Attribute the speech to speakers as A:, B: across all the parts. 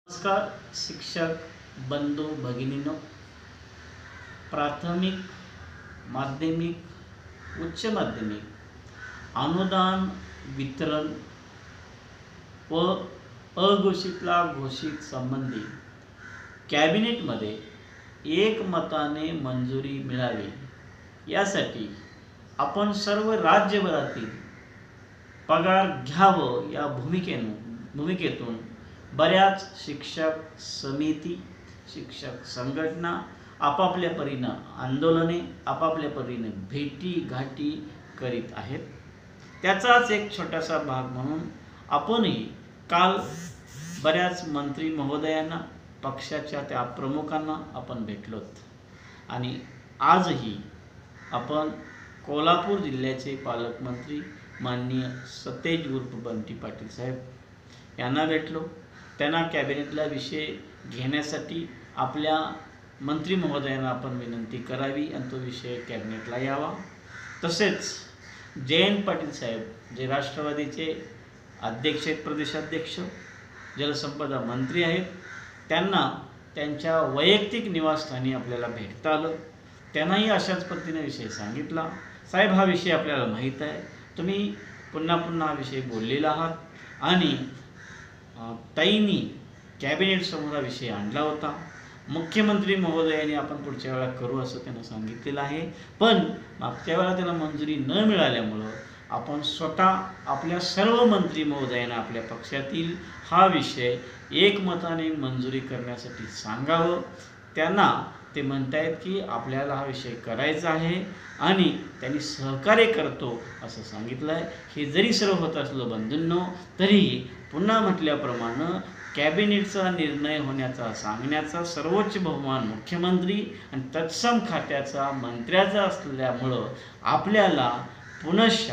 A: नमस्कार शिक्षक बंधू भगिनींनो, प्राथमिक माध्यमिक उच्च माध्यमिक अनुदान वितरण व अघोषितला घोषित संबंधी कॅबिनेटमध्ये एकमताने मंजुरी मिळावी यासाठी आपण सर्व राज्यभरातील पगार घ्यावं या भूमिकेतून बऱ्याच शिक्षक समिती, शिक्षक संघटना आपापल्या परीनं आंदोलने, आपापल्या परीने भेटी गाठी करीत आहेत। त्याचाच एक छोटासा भाग म्हणून आपणही काल बऱ्याच मंत्री महोदयांना, पक्षाच्या त्या प्रमुखांना आपण भेटलोत आणि आजही आपण कोल्हापूर जिल्ह्याचे पालकमंत्री माननीय सतेज उर्फ बंटी पाटील साहेब यांना भेटलो। त्यांना कॅबिनेटला विषय घेण्यासाठी आपल्या मंत्री महोदयांना आपण विनंती करावी आणि तो विषय कॅबिनेटला यावा। तसेच जयंत पाटील साहेब जे राष्ट्रवादीचे अध्यक्ष आहेत, प्रदेशाध्यक्ष, जलसंपदा मंत्री आहेत, त्यांना त्यांच्या वैयक्तिक निवासस्थानी आपल्याला भेटता आलं। त्यांनाही अशाच पद्धतीने विषय सांगितला, साहेब हा विषय आपल्याला माहीत आहे, तुम्ही पुन्हा पुन्हा हा विषय बोललेला आहात आणि ताईंनी कॅबिनेट समोर हा विषय आणला होता। मुख्यमंत्री महोदयांनी आपण पुढच्या वेळा करू असं त्यांना सांगितलेलं आहे, पण मागच्या वेळा त्यांना मंजुरी न मिळाल्यामुळं आपण स्वतः आपल्या सर्व मंत्री महोदयांना आपल्या पक्षातील हा विषय एकमताने मंजुरी करण्यासाठी सांगावं। त्यांना ते म्हणतायत की आपल्याला हा विषय करायचा आहे आणि त्यांनी सहकार्य करतो असं सांगितलं आहे। हे जरी सर्व होत असलं बंधूंनो, तरी पुन्हा म्हटल्याप्रमाणे कॅबिनेटचा निर्णय होण्याचा सांगण्याचा सर्वोच्च बहुमान मुख्यमंत्री आणि तत्सम खात्याचा मंत्र्याचा असल्यामुळं आपल्याला पुनश्च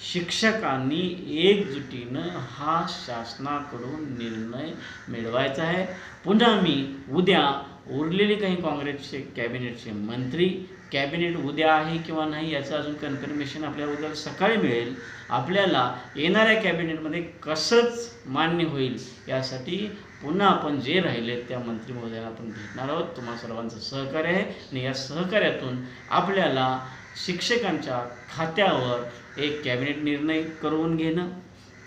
A: शिक्षकांनी एकजुटीनं हा शासनाकडून निर्णय मिळवायचा आहे। पुन्हा मी उद्या उरलेले काही काँग्रेसचे कॅबिनेटचे मंत्री, कॅबिनेट उद्या आहे किंवा नाही याचं अजून कन्फर्मेशन आपल्याला उद्या सकाळी मिळेल, आपल्याला येणाऱ्या कॅबिनेटमध्ये कसंच मान्य होईल यासाठी पुन्हा आपण जे राहिले त्या मंत्री महोदयांना आपण भेटणार आहोत। तुम्हा सर्वांचं सहकार्य आहे आणि या सहकार्यातून आपल्याला शिक्षकांच्या खात्यावर एक कॅबिनेट निर्णय करून घेणं,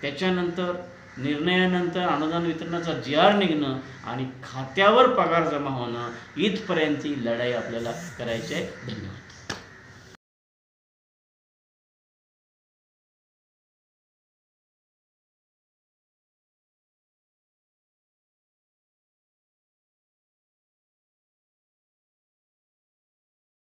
A: त्याच्यानंतर निर्णयानंतर अनुदान वितरणाचा GR निघणं आणि खात्यावर पगार जमा होणं इथपर्यंतची लढाई आपल्याला करायची आहे। धन्यवाद।